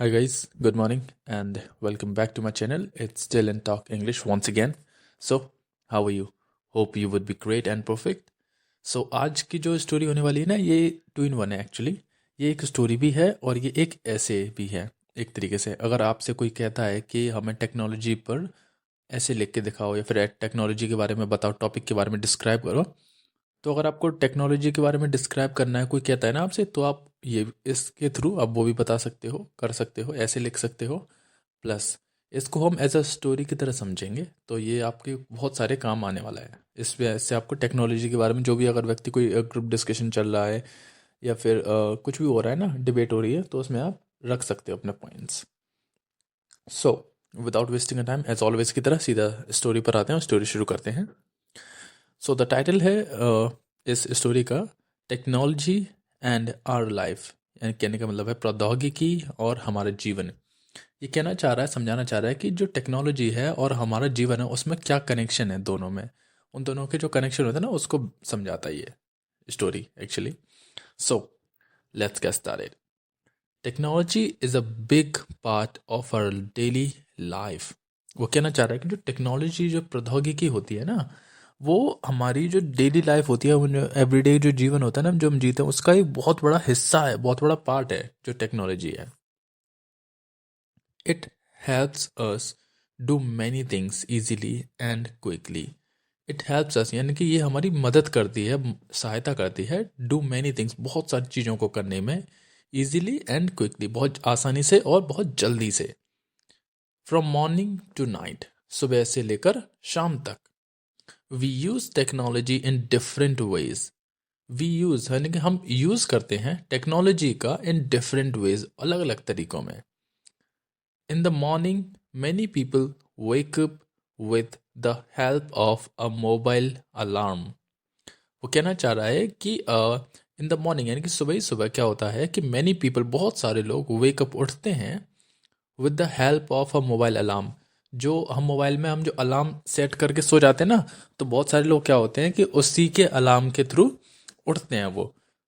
Hi guys, good morning and welcome back to my channel. It's Dylan Talk English once again. So, how are you? Hope you would be great and perfect. So, आज की जो story होने वाली है ना, ये to in one है actually. ये एक स्टोरी भी है और ये एक ऐसे भी है. एक तरीके से अगर आपसे कोई कहता है कि हमें टेक्नोलॉजी पर ऐसे लिख के दिखाओ या फिर टेक्नोलॉजी के बारे में बताओ, टॉपिक के बारे में डिस्क्राइब करो, तो अगर आपको टेक्नोलॉजी के बारे में डिस्क्राइब करना है, कोई कहता है ना आपसे, तो आप ये इसके थ्रू आप वो भी बता सकते हो, कर सकते हो, ऐसे लिख सकते हो. प्लस इसको हम एज अ स्टोरी की तरह समझेंगे तो ये आपके बहुत सारे काम आने वाला है. इस वजह से आपको टेक्नोलॉजी के बारे में जो भी अगर व्यक्ति कोई ग्रुप डिस्कशन चल रहा है या फिर कुछ भी हो रहा है ना, डिबेट हो रही है, तो उसमें आप रख सकते हो अपने points. So without wasting time as always की तरह सीधा स्टोरी पर आते हैं और स्टोरी शुरू करते हैं. सो द टाइटल है इस स्टोरी का टेक्नोलॉजी एंड आवर लाइफ. यानी कहने का मतलब है प्रौद्योगिकी और हमारा जीवन. ये कहना चाह रहा है, समझाना चाह रहा है कि जो टेक्नोलॉजी है और हमारा जीवन है उसमें क्या कनेक्शन है दोनों में. उन दोनों के जो कनेक्शन होता है ना, उसको समझाता है ये story actually. So let's get started. Technology is a big part of our daily life. वो कहना चाह रहा है कि जो टेक्नोलॉजी, जो प्रौद्योगिकी होती है ना, वो हमारी जो डेली लाइफ होती है, वो जो एवरीडे जो जीवन होता है ना, जो हम जीते हैं, उसका एक बहुत बड़ा हिस्सा है, बहुत बड़ा पार्ट है जो टेक्नोलॉजी है. It helps us do many things easily and quickly. It helps us यानी कि ये हमारी मदद करती है, सहायता करती है, डू मैनी थिंग्स बहुत सारी चीज़ों को करने में, इजीली एंड क्विकली बहुत आसानी से और बहुत जल्दी से. फ्रॉम मॉर्निंग टू नाइट, सुबह से लेकर शाम तक. We use technology in different ways. We use यानी कि हम यूज़ करते हैं टेक्नोलॉजी का इन डिफरेंट वेज, अलग अलग तरीकों में. In the morning many people wake up with the help of a mobile alarm. वो कहना चाह रहा है कि इन द मॉर्निंग यानी कि सुबह ही सुबह क्या होता है कि मैनी पीपल बहुत सारे लोग वेक अप उठते हैं with the help of a mobile alarm. जो हम मोबाइल में हम जो अलार्म सेट करके सो जाते हैं ना, तो बहुत सारे लोग क्या होते हैं कि उसी के अलार्म के थ्रू उठते हैं वो.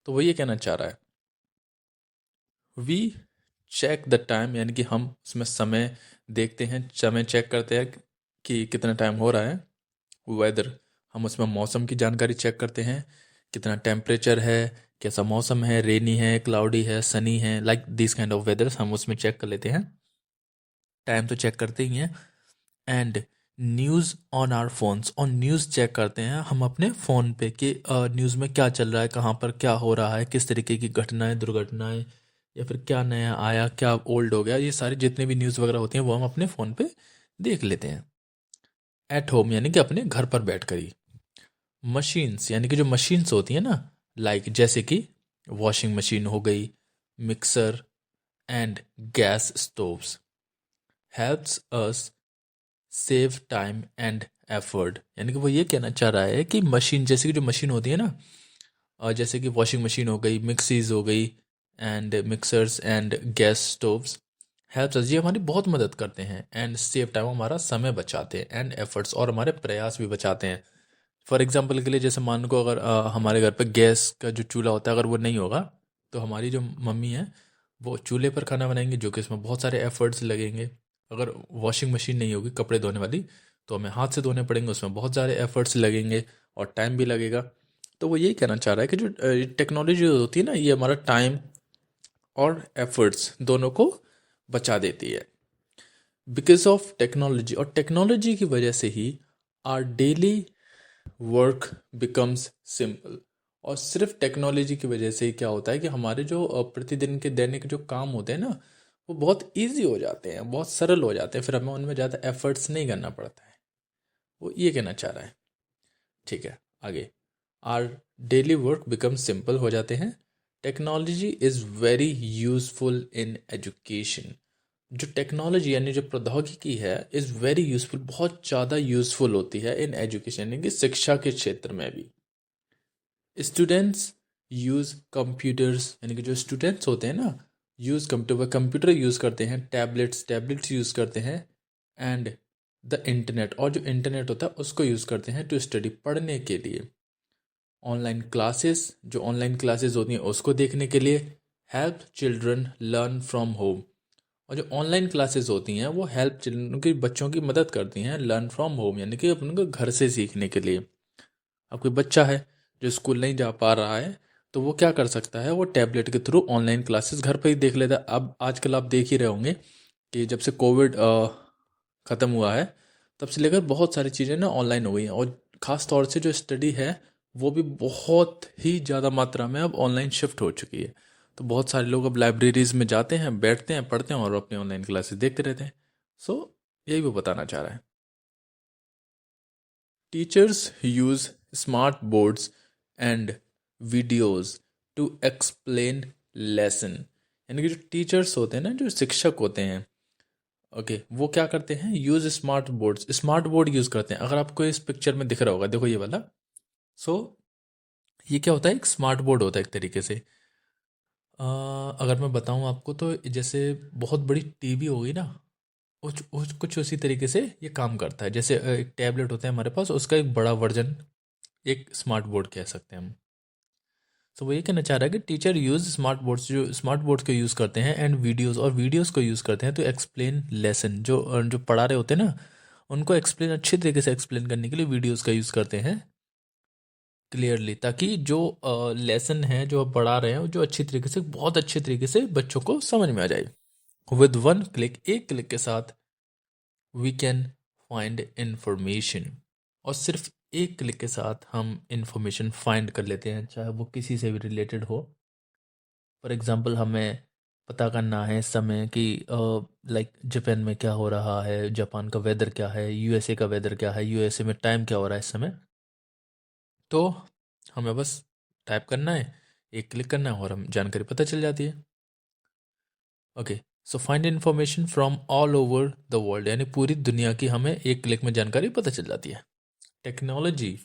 तो वो ये कहना चाह रहा है. वी चेक द टाइम यानी कि हम उसमें समय देखते हैं, समय चेक करते हैं कि कितना टाइम हो रहा है. वेदर, हम उसमें मौसम की जानकारी चेक करते हैं, कितना टेम्परेचर है, कैसा मौसम है, रेनी है, क्लाउडी है, सनी है, लाइक दिस काइंड ऑफ वेदर्स हम उसमें चेक कर लेते हैं. टाइम तो चेक करते ही हैं. And news on our phones, और न्यूज़ चेक करते हैं हम अपने फ़ोन पे कि न्यूज़ में क्या चल रहा है, कहाँ पर क्या हो रहा है, किस तरीके की घटनाएं, दुर्घटनाएं, या फिर क्या नया आया, क्या ओल्ड हो गया, ये सारी जितने भी न्यूज़ वगैरह होती हैं वो हम अपने फ़ोन पे देख लेते हैं. एट होम यानी कि अपने घर पर बैठ कर ही. मशीन्स यानी कि जो मशीन्स होती हैं ना, लाइक जैसे कि वॉशिंग मशीन हो गई, mixer and gas stoves, helps us save time and effort. यानी कि वो ये कहना चाह रहा है कि मशीन, जैसे कि जो मशीन होती है ना, जैसे कि वॉशिंग मशीन हो गई, मिक्सीज हो गई, and mixers and gas stoves, helps us, ये हमारी बहुत मदद करते हैं. एंड सेव टाइम, हमारा समय बचाते हैं, एंड एफर्ट्स, और हमारे प्रयास भी बचाते हैं. फॉर एग्जाम्पल के लिए, जैसे मान को अगर हमारे घर पे गैस का जो चूल्हा होता है अगर वो नहीं होगा, तो हमारी जो मम्मी है वो चूल्हे पर खाना बनाएंगे, जो कि इसमें बहुत सारे एफर्ट्स लगेंगे. अगर वॉशिंग मशीन नहीं होगी कपड़े धोने वाली, तो हमें हाथ से धोने पड़ेंगे, उसमें बहुत सारे एफर्ट्स लगेंगे और टाइम भी लगेगा. तो वो यही कहना चाह रहा है कि जो टेक्नोलॉजी होती है ना, ये हमारा टाइम और एफर्ट्स दोनों को बचा देती है. बिकॉज ऑफ टेक्नोलॉजी, और टेक्नोलॉजी की वजह से ही our daily work becomes simple. और सिर्फ टेक्नोलॉजी की वजह से ही क्या होता है कि हमारे जो प्रतिदिन के दैनिक जो काम होते हैं ना, वो बहुत इजी हो जाते हैं, बहुत सरल हो जाते हैं, फिर हमें उनमें ज़्यादा एफर्ट्स नहीं करना पड़ता है. वो ये कहना चाह रहा है. ठीक है, आगे. Our daily work becomes simple हो जाते हैं. Technology is very useful in education. जो टेक्नोलॉजी यानी जो प्रौद्योगिकी है, इज़ वेरी यूजफुल, बहुत ज़्यादा यूजफुल होती है इन एजुकेशन यानी कि शिक्षा के क्षेत्र में भी. स्टूडेंट्स यूज़ कंप्यूटर्स यानी कि जो स्टूडेंट्स होते हैं ना, यूज़ कंप्यूटर यूज़ करते हैं, टैबलेट्स यूज़ करते हैं, एंड द इंटरनेट, और जो इंटरनेट होता है उसको यूज़ करते हैं टू स्टडी, पढ़ने के लिए. ऑनलाइन क्लासेस, जो ऑनलाइन क्लासेस होती हैं उसको देखने के लिए. Help children learn from home, और जो ऑनलाइन क्लासेस होती हैं वो हेल्प चिल्ड्रन की बच्चों की मदद करती हैं लर्न फ्रॉम होम, यानी कि अपने को घर से सीखने के लिए। अब कोई बच्चा है जो स्कूल नहीं जा पा रहा है, तो वो क्या कर सकता है, वो टैबलेट के थ्रू ऑनलाइन क्लासेस घर पर ही देख लेता है। अब आजकल आप देख ही रहे होंगे कि जब से कोविड ख़त्म हुआ है, तब से लेकर बहुत सारी चीज़ें ना ऑनलाइन हो गई हैं, और ख़ास तौर से जो स्टडी है वो भी बहुत ही ज़्यादा मात्रा में अब ऑनलाइन शिफ्ट हो चुकी है। तो बहुत सारे लोग अब लाइब्रेरीज में जाते हैं, बैठते हैं, पढ़ते हैं और अपनी ऑनलाइन क्लासेस देखते रहते हैं। सो यही वो बताना चाह रहा है। Teachers use smart boards and videos to explain lesson, यानी कि जो टीचर्स होते हैं ना, जो शिक्षक होते हैं, ओके, वो क्या करते हैं, use smart boards, smart board use करते हैं। अगर आपको इस पिक्चर में दिख रहा होगा, देखो ये वाला। सो ये क्या होता है, एक स्मार्ट बोर्ड होता है एक तरीके से। अगर मैं बताऊं आपको तो जैसे बहुत बड़ी टीवी होगी ना, कुछ उसी तरीके से ये काम करता है। जैसे एक टैबलेट होता है हमारे पास, उसका एक बड़ा वर्जन एक स्मार्ट बोर्ड कह सकते हैं हम। तो वो ये कहना चाह रहा है कि टीचर यूज स्मार्ट बोर्ड्स, जो स्मार्ट बोर्ड्स को यूज़ करते हैं, एंड वीडियोस, और वीडियोस को यूज़ करते हैं तो एक्सप्लेन लेसन, जो पढ़ा रहे होते हैं ना, उनको एक्सप्लेन, अच्छे तरीके से एक्सप्लेन करने के लिए वीडियोस का यूज़ करते हैं क्लियरली, ताकि जो लेसन है जो आप पढ़ा रहे हैं, वो जो अच्छी तरीके से, बहुत अच्छे तरीके से बच्चों को समझ में आ जाए। विद वन क्लिक, एक क्लिक के साथ वी कैन फाइंड इंफॉर्मेशन, और सिर्फ एक क्लिक के साथ हम इंफॉर्मेशन फाइंड कर लेते हैं, चाहे वो किसी से भी रिलेटेड हो। फॉर एग्जांपल, हमें पता करना है इस समय कि लाइक जापान में क्या हो रहा है, जापान का वेदर क्या है, यूएसए का वेदर क्या है, यूएसए में टाइम क्या हो रहा है इस समय, तो हमें बस टाइप करना है, एक क्लिक करना है और हम जानकारी पता चल जाती है। Okay, so find information from all over the world, यानी पूरी दुनिया की हमें एक क्लिक में जानकारी पता चल जाती है। Technology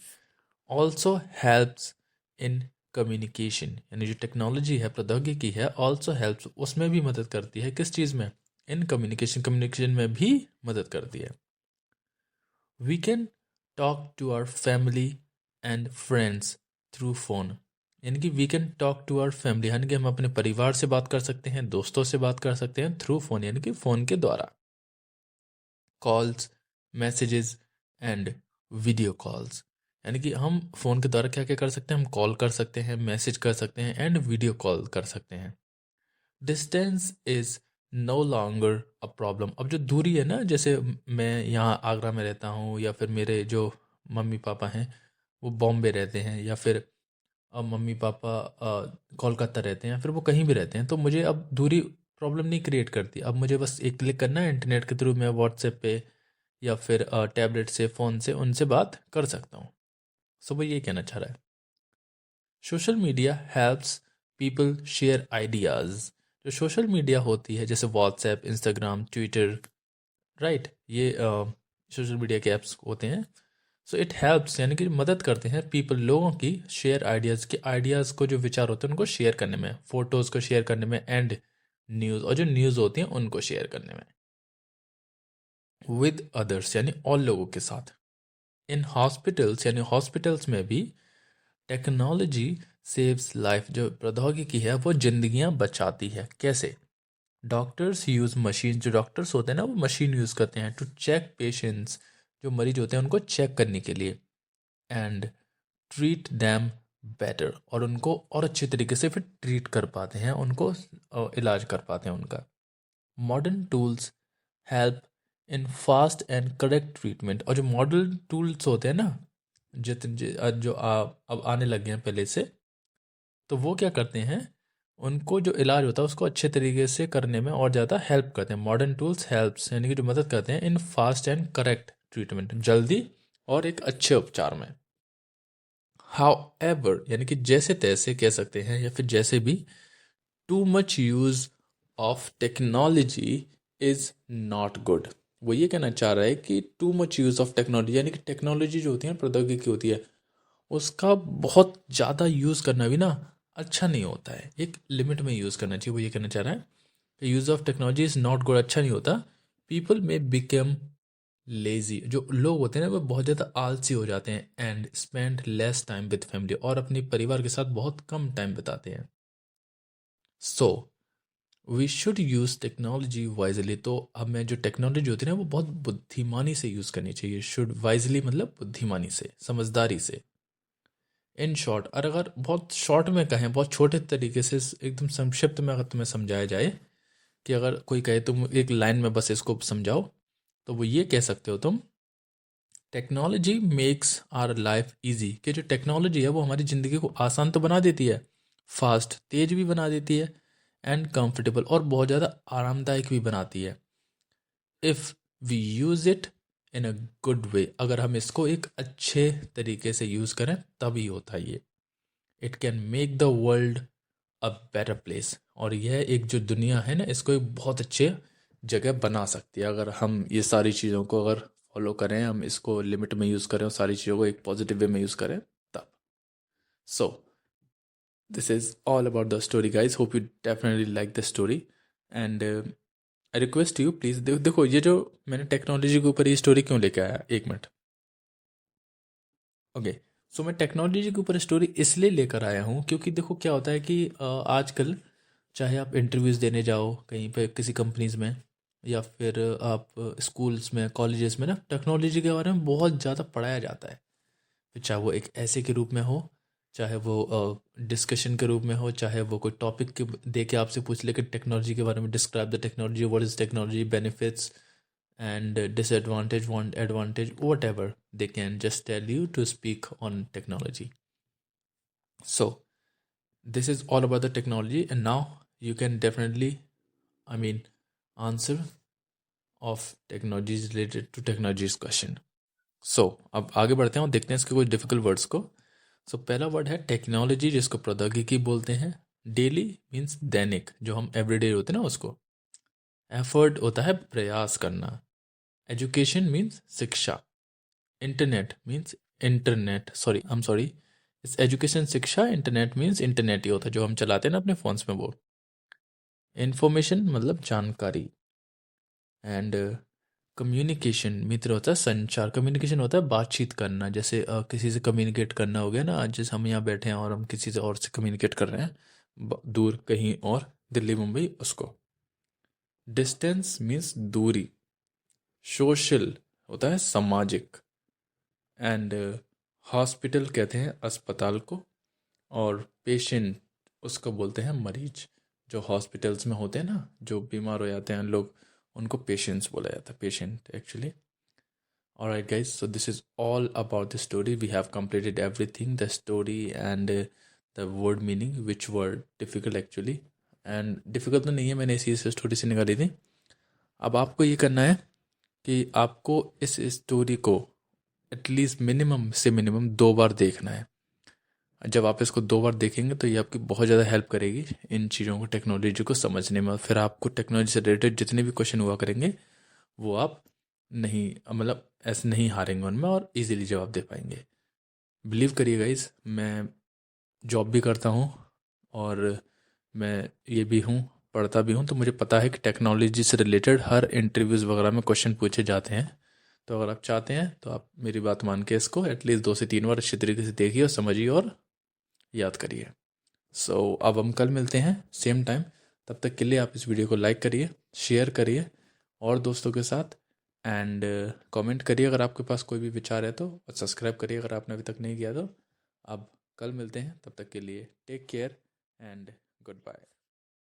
also helps in communication, यानी जो टेक्नोलॉजी है, प्रौद्योगिकी है, ऑल्सो हेल्प्स, उसमें भी मदद करती है। किस चीज़ में, इन कम्युनिकेशन, कम्युनिकेशन में भी मदद करती है। We can talk to our family and friends through phone, यानी कि we can talk to our family, यानी कि हम अपने परिवार से बात कर सकते हैं, दोस्तों से बात कर सकते हैं, थ्रू फोन, यानी कि फ़ोन के द्वारा। Calls, messages and video calls, यानी कि हम फ़ोन के द्वारा क्या क्या कर सकते हैं, हम कॉल कर सकते हैं, मैसेज कर सकते हैं एंड वीडियो कॉल कर सकते हैं। Distance is no longer a problem, अब जो दूरी है ना, जैसे मैं यहाँ आगरा में रहता हूँ, या फिर मेरे जो मम्मी पापा हैं वो बॉम्बे रहते हैं, या फिर मम्मी पापा कोलकाता रहते हैं, फिर वो कहीं भी रहते हैं, तो मुझे अब दूरी प्रॉब्लम नहीं क्रिएट करती। अब मुझे बस एक क्लिक करना है, इंटरनेट के थ्रू मैं व्हाट्सएप पे या फिर टैबलेट से, फ़ोन से उनसे बात कर सकता हूँ। सो वो ये कहना चाह रहा है। Social media helps people share ideas, जो सोशल मीडिया होती है जैसे व्हाट्सएप, इंस्टाग्राम, ट्विटर, राइट, ये सोशल मीडिया के ऐप्स होते हैं। सो इट हेल्प्स, यानी कि मदद करते हैं पीपल, लोगों की, शेयर आइडियाज़, के आइडियाज़ को, जो विचार होते हैं उनको शेयर करने में, फ़ोटोज़ को शेयर करने में, एंड न्यूज़, और जो न्यूज़ होती हैं उनको शेयर करने में, विद अदर्स, यानी और लोगों के साथ। इन हॉस्पिटल्स, यानी हॉस्पिटल्स में भी टेक्नोलॉजी सेव्स लाइफ, जो प्रौद्योगिकी है वो जिंदगियां बचाती है। कैसे, डॉक्टर्स यूज़ मशीन, जो डॉक्टर्स होते हैं ना, वो मशीन यूज़ करते हैं टू चेक पेशेंट्स, जो मरीज होते हैं उनको चेक करने के लिए, एंड ट्रीट दैम बेटर, और उनको और अच्छे तरीके से फिर ट्रीट कर पाते हैं, उनको इलाज कर पाते हैं उनका। Modern tools help in fast and correct treatment, और जो मॉडर्न टूल्स होते हैं ना, जो अब आने लगे हैं पहले से, तो वो क्या करते हैं, उनको जो इलाज होता है उसको अच्छे तरीके से करने में और ज़्यादा हेल्प करते हैं। मॉडर्न टूल्स हेल्प्स, यानी कि जो मदद करते हैं इन फास्ट एंड करेक्ट ट्रीटमेंट, जल्दी और एक अच्छे उपचार में। हाउ एवर, यानी कि जैसे तैसे कह सकते हैं, या फिर जैसे भी, too much use of technology is not good, वो ये कहना चाह रहा है कि too much use of technology, यानी कि टेक्नोलॉजी जो होती है, प्रौद्योगिकी होती है, उसका बहुत ज़्यादा यूज़ करना भी ना अच्छा नहीं होता है, एक लिमिट में यूज़ करना चाहिए। वो ये कहना चाह रहा है कि use of technology is not good, अच्छा नहीं होता। पीपल में बिकम लेजी, जो लोग होते हैं ना वो बहुत ज़्यादा आलसी हो जाते हैं, and spend less time with family, और अपने परिवार के साथ बहुत कम टाइम बिताते हैं। So we should use technology wisely. तो अब मैं जो टेक्नोलॉजी होती है ना वो बहुत बुद्धिमानी से यूज़ करनी चाहिए। शुड वाइजली मतलब बुद्धिमानी से, समझदारी से। इन शॉर्ट, और अगर बहुत शॉर्ट में कहें, बहुत छोटे तरीके से, एकदम संक्षिप्त में अगर तुम्हें समझाया जाए कि अगर कोई कहे तुम एक लाइन में बस इसको समझाओ, तो वो ये कह सकते हो तुम, technology makes our life easy. कि जो टेक्नोलॉजी है वो हमारी ज़िंदगी को आसान तो बना देती है, फास्ट तेज भी बना देती है, एंड कंफर्टेबल और बहुत ज़्यादा आरामदायक भी बनाती है। If we use it in a good way, अगर हम इसको एक अच्छे तरीके से यूज़ करें तभी होता है ये। It can make the world a better place, और यह एक जो दुनिया है ना इसको एक बहुत अच्छे जगह बना सकती है अगर हम ये सारी चीज़ों को अगर फॉलो करें, हम इसको लिमिट में यूज़ करें और सारी चीज़ों को एक पॉजिटिव वे में यूज़ करें तब। So this is all about the story guys, hope you definitely like the story, and I request you please देखो ये जो मैंने टेक्नोलॉजी के ऊपर ये स्टोरी क्यों लेके आया, एक मिनट। ओके, सो मैं टेक्नोलॉजी के ऊपर स्टोरी इसलिए लेकर आया हूँ क्योंकि देखो क्या होता है कि आजकल चाहे आप इंटरव्यूज़ देने जाओ कहीं पे किसी कंपनीज में, या फिर आप स्कूल्स में कॉलेजेस में ना टेक्नोलॉजी के बारे में बहुत ज़्यादा पढ़ाया जाता है। फिर चाहे वो एक ऐसे के रूप में हो, चाहे वो डिस्कशन के रूप में हो, चाहे वो कोई टॉपिक के दे के आपसे पूछ ले कि टेक्नोलॉजी के बारे में describe the technology, what is technology, benefits and disadvantage, one advantage, whatever they can just tell you to speak on technology. So this is all about the technology, and now you can definitely, I mean, answer of technologies related to technology's question. So अब आगे बढ़ते हैं और देखते हैं इसके कुछ difficult words को। सो पहला वर्ड है टेक्नोलॉजी, जिसको प्रौद्योगिकी बोलते हैं। डेली मीन्स दैनिक, जो हम एवरीडे होते हैं ना उसको। एफर्ट होता है प्रयास करना। एजुकेशन मीन्स शिक्षा। Internet means internet, sorry I am sorry, इस एजुकेशन शिक्षा, इंटरनेट मीन्स इंटरनेट ही होता है जो हम चलाते हैं ना अपने फ़ोन्स में वो। इंफॉर्मेशन मतलब जानकारी। एंड कम्युनिकेशन मित्र होता है संचार। कम्युनिकेशन होता है बातचीत करना, जैसे किसी से कम्युनिकेट करना हो गया ना, आज जैसे हम यहाँ बैठे हैं और हम किसी से और से कम्युनिकेट कर रहे हैं दूर कहीं और, दिल्ली मुंबई, उसको। डिस्टेंस मीन्स दूरी। सोशल होता है सामाजिक। एंड हॉस्पिटल कहते हैं अस्पताल को, और पेशेंट उसको बोलते हैं मरीज। जो हॉस्पिटल्स में होते हैं ना, जो बीमार हो जाते हैं लोग, उनको पेशेंट्स बोला जाता है, patient actually. Alright guys, so this is all about the story. We have completed everything, the story and the word meaning, which were difficult actually. And difficult तो नहीं है, मैंने इसी से स्टोरी से निकाली थी। अब आपको ये करना है कि आपको इस स्टोरी को एटलीस्ट मिनिमम से मिनिमम 2 बार देखना है। जब आप इसको 2 बार देखेंगे तो ये आपकी बहुत ज़्यादा हेल्प करेगी इन चीज़ों को, टेक्नोलॉजी को समझने में। फिर आपको टेक्नोलॉजी से रिलेटेड जितने भी क्वेश्चन हुआ करेंगे वो आप नहीं, मतलब ऐसे नहीं हारेंगे उनमें, और इजीली जवाब दे पाएंगे। बिलीव करिए गाइस, मैं जॉब भी करता हूँ और मैं ये भी हूँ, पढ़ता भी हूँ, तो मुझे पता है कि टेक्नोलॉजी से रिलेटेड हर इंटरव्यूज़ वगैरह में क्वेश्चन पूछे जाते हैं। तो अगर आप चाहते हैं तो आप मेरी बात मान के इसको एटलीस्ट 2 से 3 बार अच्छी तरीके से देखिए और समझिए और याद करिए। सो अब हम कल मिलते हैं सेम टाइम। तब तक के लिए आप इस वीडियो को लाइक करिए, शेयर करिए और दोस्तों के साथ, एंड कमेंट करिए अगर आपके पास कोई भी विचार है तो, और सब्सक्राइब करिए अगर आपने अभी तक नहीं किया तो। अब कल मिलते हैं, तब तक के लिए take care and good bye.